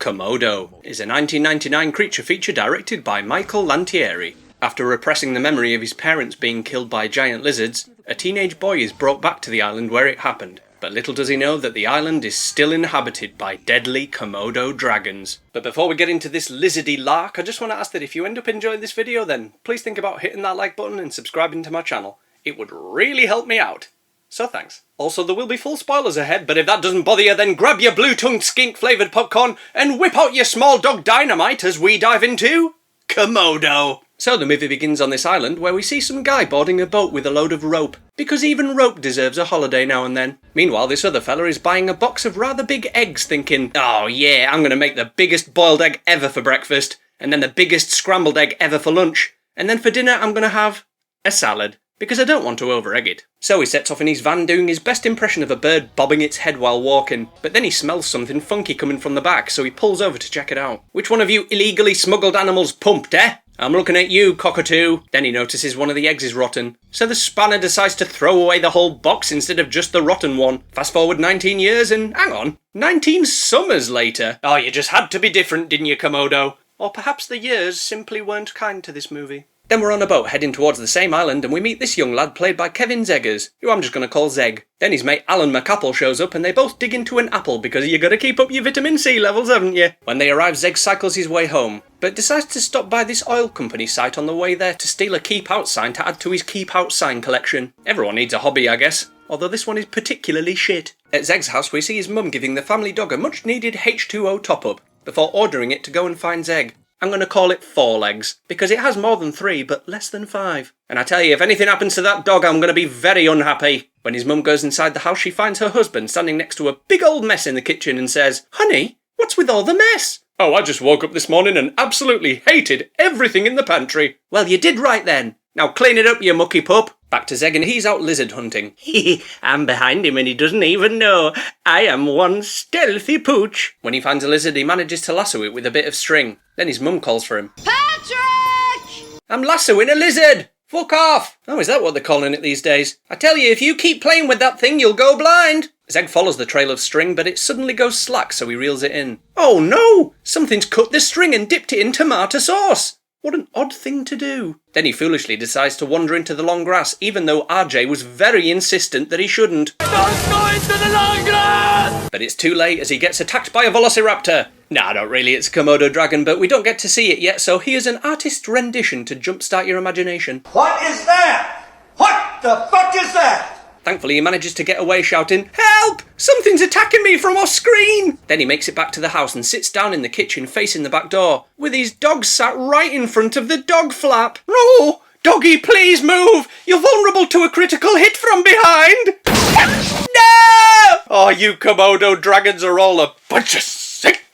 Komodo is a 1999 creature feature directed by Michael Lantieri. After repressing the memory of his parents being killed by giant lizards, a teenage boy is brought back to the island where it happened. But little does he know that the island is still inhabited by deadly Komodo dragons. But before we get into this lizardy lark, I just want to ask that if you end up enjoying this video, then please think about hitting that like button and subscribing to my channel. It would really help me out. So thanks. Also, there will be full spoilers ahead, but if that doesn't bother you, then grab your blue-tongued skink-flavoured popcorn and whip out your small dog dynamite as we dive into Komodo. So the movie begins on this island where we see some guy boarding a boat with a load of rope, because even rope deserves a holiday now and then. Meanwhile, this other fella is buying a box of rather big eggs thinking, oh yeah, I'm going to make the biggest boiled egg ever for breakfast, and then the biggest scrambled egg ever for lunch, and then for dinner I'm going to have a salad, because I don't want to over-egg it. So he sets off in his van doing his best impression of a bird bobbing its head while walking, but then he smells something funky coming from the back, so he pulls over to check it out. Which one of you illegally smuggled animals pumped, eh? I'm looking at you, cockatoo. Then he notices one of the eggs is rotten, so the spanner decides to throw away the whole box instead of just the rotten one. Fast forward 19 years and, hang on, 19 summers later. Oh, you just had to be different, didn't you, Komodo? Or perhaps the years simply weren't kind to this movie. Then we're on a boat heading towards the same island and we meet this young lad played by Kevin Zegers, who I'm just going to call Zeg. Then his mate Alan McApple shows up and they both dig into an apple because you got to keep up your vitamin C levels, haven't you? When they arrive, Zeg cycles his way home, but decides to stop by this oil company site on the way there to steal a Keep Out sign to add to his Keep Out sign collection. Everyone needs a hobby, I guess, although this one is particularly shit. At Zeg's house we see his mum giving the family dog a much needed H2O top-up before ordering it to go and find Zeg. I'm going to call it 4 legs, because it has more than 3 but less than 5. And I tell you, if anything happens to that dog, I'm going to be very unhappy. When his mum goes inside the house, she finds her husband standing next to a big old mess in the kitchen and says, "Honey, what's with all the mess?" "Oh, I just woke up this morning and absolutely hated everything in the pantry." "Well, you did right then. Now clean it up, you mucky pup." Back to Zeg and he's out lizard hunting. I'm behind him and he doesn't even know. I am one stealthy pooch. When he finds a lizard, he manages to lasso it with a bit of string. Then his mum calls for him. Patrick! I'm lassoing a lizard! Fuck off! Oh, is that what they're calling it these days? I tell you, if you keep playing with that thing, you'll go blind. Zeg follows the trail of string, but it suddenly goes slack, so he reels it in. Oh no! Something's cut the string and dipped it in tomato sauce. What an odd thing to do. Then he foolishly decides to wander into the long grass, even though RJ was very insistent that he shouldn't. Don't go into the long grass! But it's too late as he gets attacked by a velociraptor. Nah, not really, it's a Komodo dragon, but we don't get to see it yet, so here's an artist's rendition to jumpstart your imagination. What is that? What the fuck is that? Thankfully, he manages to get away shouting, "Help! Something's attacking me from off screen!" Then he makes it back to the house and sits down in the kitchen facing the back door, with his dog sat right in front of the dog flap. "No! Doggy, please move! You're vulnerable to a critical hit from behind!" No! Oh, you Komodo dragons are all a bunch of sick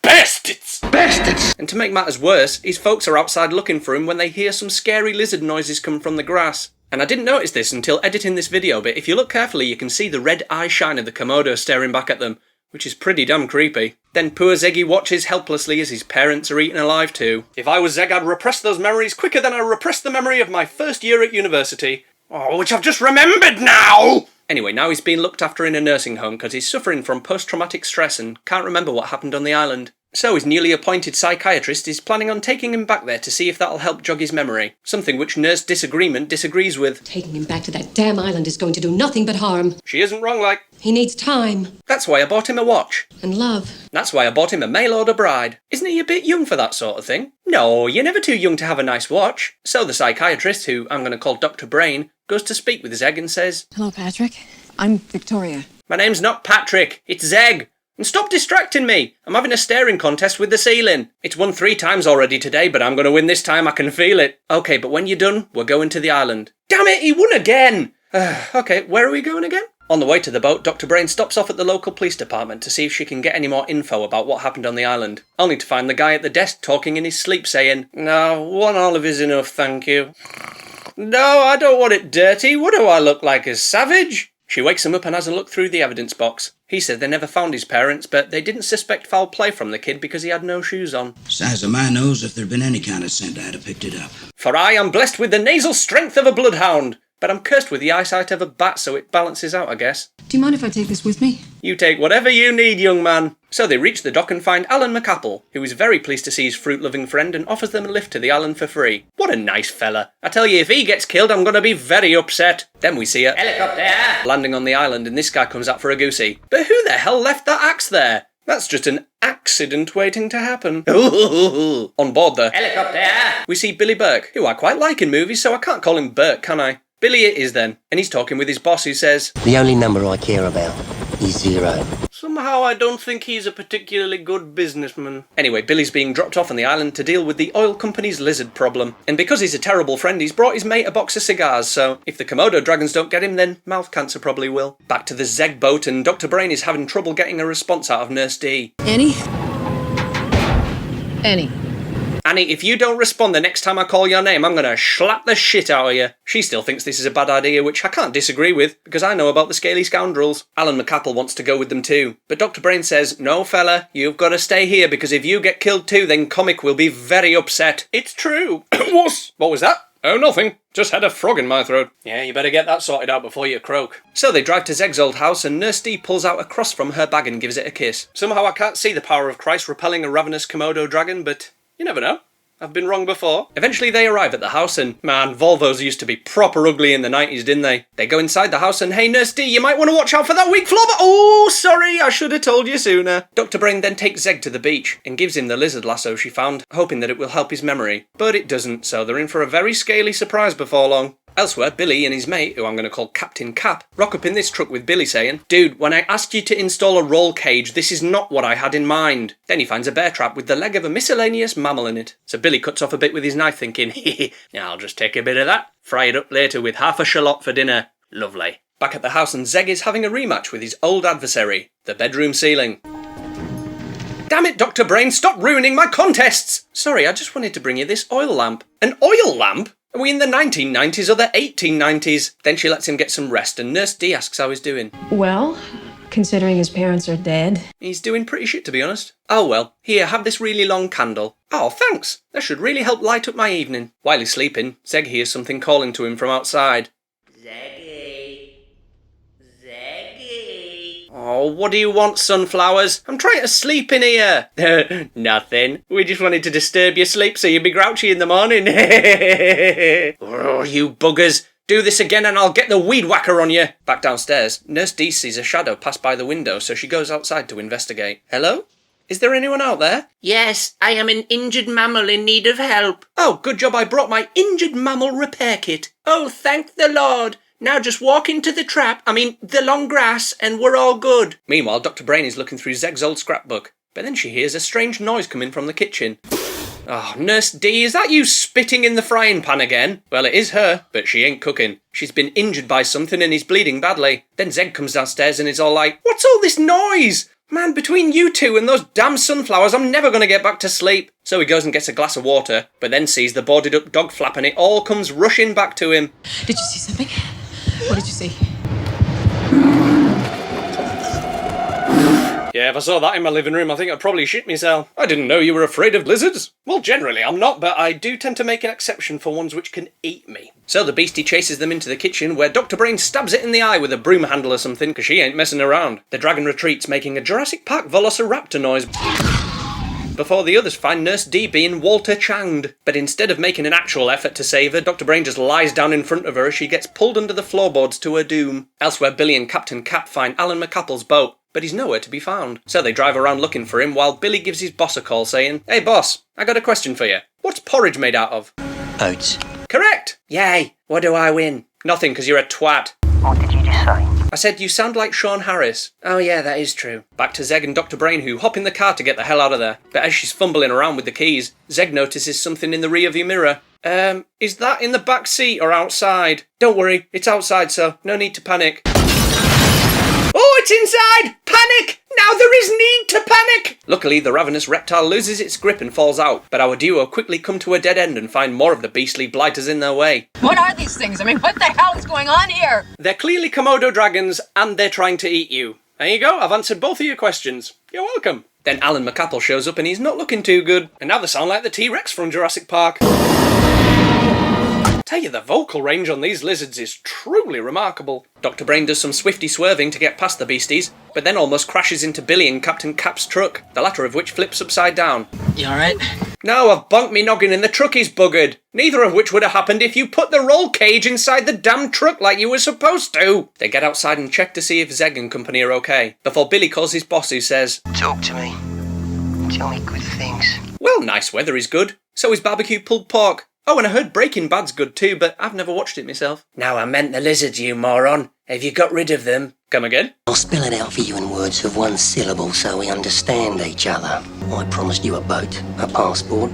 bastards! Bastards! And to make matters worse, his folks are outside looking for him when they hear some scary lizard noises come from the grass. And I didn't notice this until editing this video, but if you look carefully you can see the red eye shine of the Komodo staring back at them, which is pretty damn creepy. Then poor Zeggy watches helplessly as his parents are eaten alive too. If I was Zeg, I'd repress those memories quicker than I repressed the memory of my first year at university. Oh, which I've just remembered now! Anyway, now he's being looked after in a nursing home because he's suffering from post-traumatic stress and can't remember what happened on the island. So his newly appointed psychiatrist is planning on taking him back there to see if that'll help jog his memory. Something which Nurse Disagreement disagrees with. Taking him back to that damn island is going to do nothing but harm. She isn't wrong, like. He needs time. That's why I bought him a watch. And love. That's why I bought him a mail-order bride. Isn't he a bit young for that sort of thing? No, you're never too young to have a nice watch. So the psychiatrist, who I'm going to call Dr. Brain, goes to speak with Zeg and says, "Hello, Patrick. I'm Victoria." "My name's not Patrick, it's Zeg. And stop distracting me! I'm having a staring contest with the ceiling. It's won 3 times already today, but I'm going to win this time, I can feel it. Okay, but when you're done, we're going to the island." Damn it, he won again! Okay, where are we going again? On the way to the boat, Dr. Brain stops off at the local police department to see if she can get any more info about what happened on the island, only to find the guy at the desk talking in his sleep saying, "No, 1 olive is enough, thank you. No, I don't want it dirty. What do I look like, a savage?" She wakes him up and has a look through the evidence box. He said they never found his parents, but they didn't suspect foul play from the kid because he had no shoes on. Size of my nose, if there'd been any kind of scent, I'd have picked it up. "For I am blessed with the nasal strength of a bloodhound, but I'm cursed with the eyesight of a bat, so it balances out, I guess. Do you mind if I take this with me? You take whatever you need, young man. So they reach the dock and find Alan McApple, who is very pleased to see his fruit-loving friend and offers them a lift to the island for free. What a nice fella. I tell you, if he gets killed, I'm going to be very upset. Then we see a helicopter landing on the island, and this guy comes out for a goosey. But who the hell left that axe there? That's just an accident waiting to happen. On board the helicopter, we see Billy Burke, who I quite like in movies, so I can't call him Burke, can I? Billy it is then, and he's talking with his boss, who says, "The only number I care about is 0. Somehow I don't think he's a particularly good businessman. Anyway, Billy's being dropped off on the island to deal with the oil company's lizard problem. And because he's a terrible friend, he's brought his mate a box of cigars, so if the Komodo dragons don't get him, then mouth cancer probably will. Back to the Zeg boat, and Dr. Brain is having trouble getting a response out of Nurse D. Annie? Annie. Annie, if you don't respond the next time I call your name, I'm gonna slap the shit out of you. She still thinks this is a bad idea, which I can't disagree with, because I know about the scaly scoundrels. Alan McApple wants to go with them too, but Dr. Brain says, "No fella, you've got to stay here, because if you get killed too, then Comic will be very upset." It's true. What was that? Oh, nothing. Just had a frog in my throat. Yeah, you better get that sorted out before you croak. So they drive to Zeg's old house, and Nurse D pulls out a cross from her bag and gives it a kiss. Somehow I can't see the power of Christ repelling a ravenous Komodo dragon, but you never know. I've been wrong before. Eventually they arrive at the house, and man, Volvos used to be proper ugly in the 90s, didn't they? They go inside the house and, "Hey Nurse D, you might want to watch out for that weak floor." Oh, sorry, I should have told you sooner. Dr. Brain then takes Zeg to the beach and gives him the lizard lasso she found, hoping that it will help his memory. But it doesn't, so they're in for a very scaly surprise before long. Elsewhere, Billy and his mate, who I'm going to call Captain Cap, rock up in this truck with Billy saying, "Dude, when I asked you to install a roll cage, this is not what I had in mind." Then he finds a bear trap with the leg of a miscellaneous mammal in it. So Billy cuts off a bit with his knife thinking, "Hehe, I'll just take a bit of that, fry it up later with half a shallot for dinner. Lovely." Back at the house, and Zeg is having a rematch with his old adversary, the bedroom ceiling. Damn it, Dr. Brain, stop ruining my contests! Sorry, I just wanted to bring you this oil lamp. An oil lamp? Are we in the 1990s or the 1890s? Then she lets him get some rest, and Nurse D asks how he's doing. Well, considering his parents are dead. He's doing pretty shit, to be honest. "Oh well, here, have this really long candle." "Oh, thanks. That should really help light up my evening." While he's sleeping, Zeg hears something calling to him from outside. "Zeggy. Zeggy." "Oh, what do you want, sunflowers? I'm trying to sleep in here." "Nothing. We just wanted to disturb your sleep so you'd be grouchy in the morning." "Oh, you buggers. Do this again and I'll get the weed whacker on you." Back downstairs, Nurse D sees a shadow pass by the window, so she goes outside to investigate. "Hello? Is there anyone out there?" "Yes, I am an injured mammal in need of help." "Oh, good job I brought my injured mammal repair kit." "Oh, thank the Lord. Now just walk into the long grass, and we're all good." Meanwhile, Dr. Brain is looking through Zeg's old scrapbook, but then she hears a strange noise coming from the kitchen. "Oh, Nurse D, is that you spitting in the frying pan again?" Well, it is her, but she ain't cooking. She's been injured by something and is bleeding badly. Then Zeg comes downstairs and is all like, "What's all this noise? Man, between you two and those damn sunflowers, I'm never going to get back to sleep." So he goes and gets a glass of water, but then sees the boarded up dog flap and it all comes rushing back to him. Did you see something? What did you see? Yeah, if I saw that in my living room, I think I'd probably shit myself. I didn't know you were afraid of lizards. Well, generally I'm not, but I do tend to make an exception for ones which can eat me. So the beastie chases them into the kitchen, where Dr. Brain stabs it in the eye with a broom handle or something, because she ain't messing around. The dragon retreats, making a Jurassic Park velociraptor noise, before the others find Nurse D being Walter Changed. But instead of making an actual effort to save her, Dr. Brain just lies down in front of her as she gets pulled under the floorboards to her doom. Elsewhere, Billy and Captain Cap find Alan McApple's boat, but he's nowhere to be found. So they drive around looking for him, while Billy gives his boss a call saying, "Hey boss, I got a question for you. What's porridge made out of?" Oats. "Correct!" "Yay! What do I win?" "Nothing, because you're a twat." What did you just say? "I said you sound like Sean Harris." "Oh yeah, that is true." Back to Zeg and Dr. Brain, who hop in the car to get the hell out of there. But as she's fumbling around with the keys, Zeg notices something in the rearview mirror. Is that in the back seat or outside?" "Don't worry, it's outside, so no need to panic." "Oh, it's inside! Panic! Now there is need to panic!" Luckily, the ravenous reptile loses its grip and falls out, but our duo quickly come to a dead end and find more of the beastly blighters in their way. What are these things? I mean, what the hell is going on here? They're clearly Komodo dragons, and they're trying to eat you. There you go, I've answered both of your questions. You're welcome. Then Alan McApple shows up and he's not looking too good, and now they sound like the T-Rex from Jurassic Park. Tell you, the vocal range on these lizards is truly remarkable. Dr. Brain does some swifty swerving to get past the beasties, but then almost crashes into Billy and Captain Cap's truck, the latter of which flips upside down. You alright? No, I've bonked me noggin and the truck is buggered. Neither of which would have happened if you put the roll cage inside the damn truck like you were supposed to. They get outside and check to see if Zeg and company are okay, before Billy calls his boss, who says, Talk to me. Tell me good things. well, nice weather is good. So is barbecue pulled pork. Oh, and I heard Breaking Bad's good too, but I've never watched it myself. No, I meant the lizards, you moron. Have you got rid of them? Come again? I'll spell it out for you in words of one syllable so we understand each other. I promised you a boat, a passport,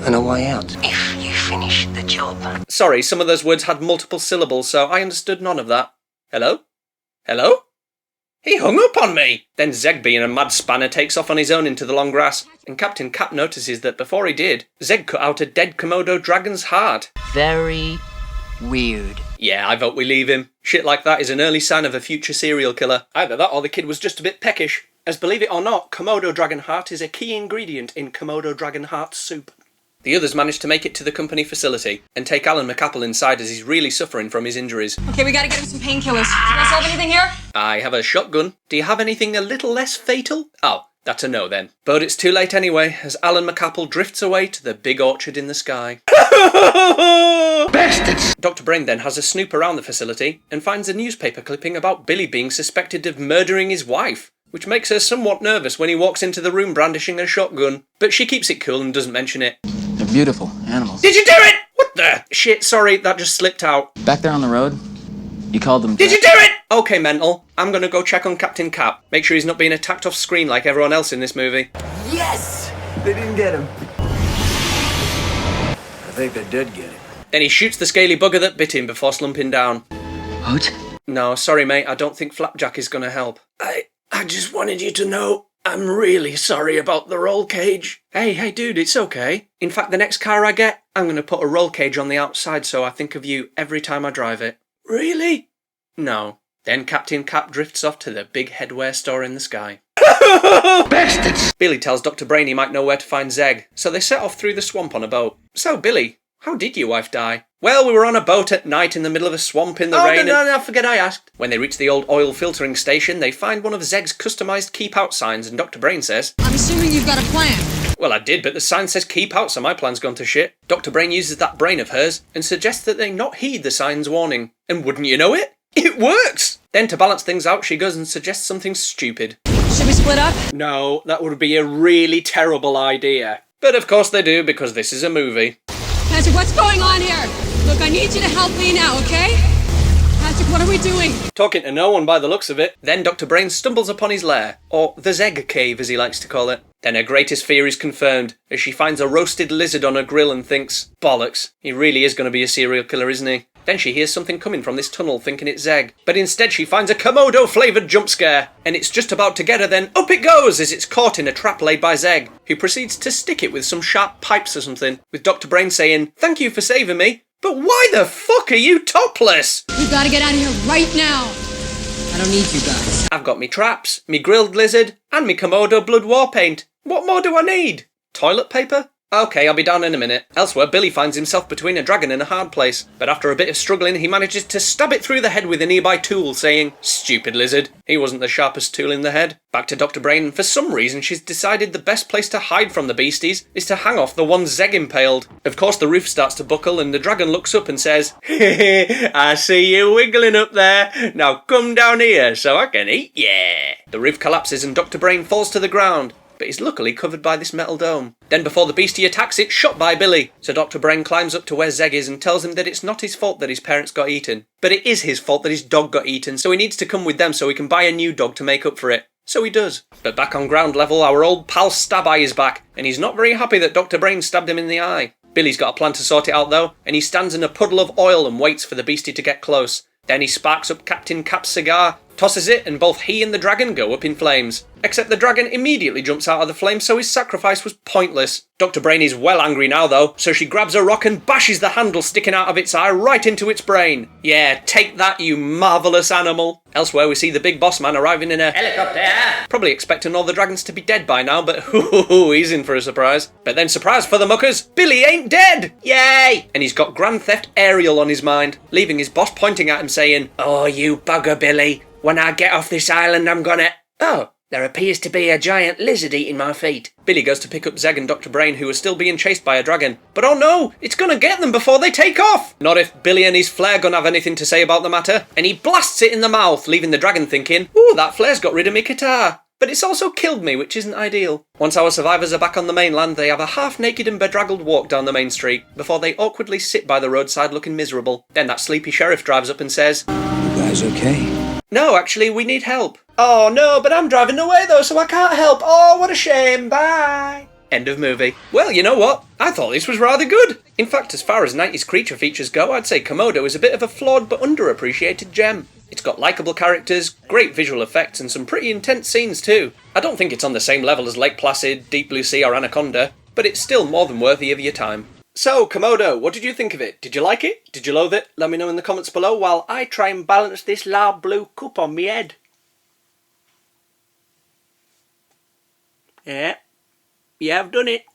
and a way out. If you finish the job. Sorry, some of those words had multiple syllables, so I understood none of that. Hello? Hello? He hung up on me! Then Zeg, being a mad spanner, takes off on his own into the long grass, and Captain Cap notices that before he did, Zeg cut out a dead Komodo dragon's heart. Very weird. Yeah, I vote we leave him. Shit like that is an early sign of a future serial killer. Either that or the kid was just a bit peckish. As believe it or not, Komodo dragon heart is a key ingredient in Komodo dragon heart soup. The others manage to make it to the company facility and take Alan McApple inside as he's really suffering from his injuries. Okay, we gotta get him some painkillers. Do you guys have anything here? I have a shotgun. Do you have anything a little less fatal? Oh, that's a no then. But it's too late anyway, as Alan McApple drifts away to the big orchard in the sky. Bastards! Dr. Brain then has a snoop around the facility and finds a newspaper clipping about Billy being suspected of murdering his wife, which makes her somewhat nervous when he walks into the room brandishing a shotgun. But she keeps it cool and doesn't mention it. They're beautiful animals. Did you do it? What the? Shit, sorry, that just slipped out. Back there on the road, you called them. Did you do it? Okay, mental. I'm gonna go check on Captain Cap. Make sure he's not being attacked off screen like everyone else in this movie. Yes! They didn't get him. I think they did get him. Then he shoots the scaly bugger that bit him before slumping down. What? No, sorry mate, I don't think Flapjack is gonna help. I just wanted you to know I'm really sorry about the roll cage. Hey dude, it's okay. In fact, the next car I get, I'm gonna put a roll cage on the outside so I think of you every time I drive it. Really? No. Then Captain Cap drifts off to the big headwear store in the sky. Bastards! Billy tells Dr. Brain he might know where to find Zeg, so they set off through the swamp on a boat. So, Billy, how did your wife die? Well, we were on a boat at night in the middle of a swamp in the rain. No, forget I asked. When they reach the old oil filtering station, they find one of Zeg's customised keep out signs, and Dr. Brain says, I'm assuming you've got a plan. well, I did, but the sign says keep out, so my plan's gone to shit. Dr. Brain uses that brain of hers and suggests that they not heed the sign's warning. And wouldn't you know it? It works! Then to balance things out, she goes and suggests something stupid. Should we split up? No, that would be a really terrible idea. But of course they do, because this is a movie. Patrick, what's going on here? Look, I need you to help me now, okay? Patrick, what are we doing? Talking to no one by the looks of it. Then Dr. Brain stumbles upon his lair, or the Zeg cave as he likes to call it. Then her greatest fear is confirmed, as she finds a roasted lizard on her grill and thinks, bollocks, he really is going to be a serial killer, isn't he? Then she hears something coming from this tunnel thinking it's Zeg, but instead she finds a Komodo flavoured jump scare, and it's just about to get her, then up it goes as it's caught in a trap laid by Zeg, who proceeds to stick it with some sharp pipes or something, with Dr. Brain saying, thank you for saving me, but why the fuck are you topless? We've got to get out of here right now. I don't need you guys. I've got me traps, me grilled lizard, and me Komodo blood war paint. What more do I need? Toilet paper? Okay, I'll be down in a minute. Elsewhere, Billy finds himself between a dragon and a hard place, but after a bit of struggling, he manages to stab it through the head with a nearby tool, saying, stupid lizard, he wasn't the sharpest tool in the head. Back to Dr. Brain, and for some reason she's decided the best place to hide from the beasties is to hang off the one Zeg impaled. Of course, the roof starts to buckle, and the dragon looks up and says, I see you wiggling up there. Now come down here so I can eat ya. The roof collapses and Dr. Brain falls to the ground, but is luckily covered by this metal dome. Then before the beastie attacks, it's shot by Billy. So Dr. Brain climbs up to where Zeg is and tells him that it's not his fault that his parents got eaten, but it is his fault that his dog got eaten, so he needs to come with them so he can buy a new dog to make up for it. So he does. But back on ground level, our old pal Stab Eye is back, and he's not very happy that Dr. Brain stabbed him in the eye. Billy's got a plan to sort it out though, and he stands in a puddle of oil and waits for the beastie to get close. Then he sparks up Captain Cap's cigar, tosses it, and both he and the dragon go up in flames. Except the dragon immediately jumps out of the flames, so his sacrifice was pointless. Dr. Brain is well angry now though, so she grabs a rock and bashes the handle sticking out of its eye right into its brain. Yeah, take that, you marvellous animal. Elsewhere, we see the big boss man arriving in a helicopter, probably expecting all the dragons to be dead by now, but he's in for a surprise. But then, surprise for the muckers, Billy ain't dead! Yay! And he's got Grand Theft Ariel on his mind, leaving his boss pointing at him saying, "Oh, you bugger, Billy. When I get off this island, I'm gonna..." Oh, there appears to be a giant lizard eating my feet. Billy goes to pick up Zeg and Dr. Brain, who are still being chased by a dragon. But oh no, it's gonna get them before they take off! Not if Billy and his flare gun have anything to say about the matter. And he blasts it in the mouth, leaving the dragon thinking, "Ooh, that flare's got rid of me guitar." But it's also killed me, which isn't ideal. Once our survivors are back on the mainland, they have a half-naked and bedraggled walk down the main street, before they awkwardly sit by the roadside looking miserable. Then that sleepy sheriff drives up and says, "You guys okay?" "No, actually, we need help." "Oh no, but I'm driving away though, so I can't help. Oh, what a shame, bye." End of movie. Well, you know what? I thought this was rather good. In fact, as far as 90s creature features go, I'd say Komodo is a bit of a flawed but underappreciated gem. It's got likeable characters, great visual effects, and some pretty intense scenes too. I don't think it's on the same level as Lake Placid, Deep Blue Sea or Anaconda, but it's still more than worthy of your time. So, Komodo, what did you think of it? Did you like it? Did you loathe it? Let me know in the comments below while I try and balance this large blue cup on me head. Yeah, I've done it.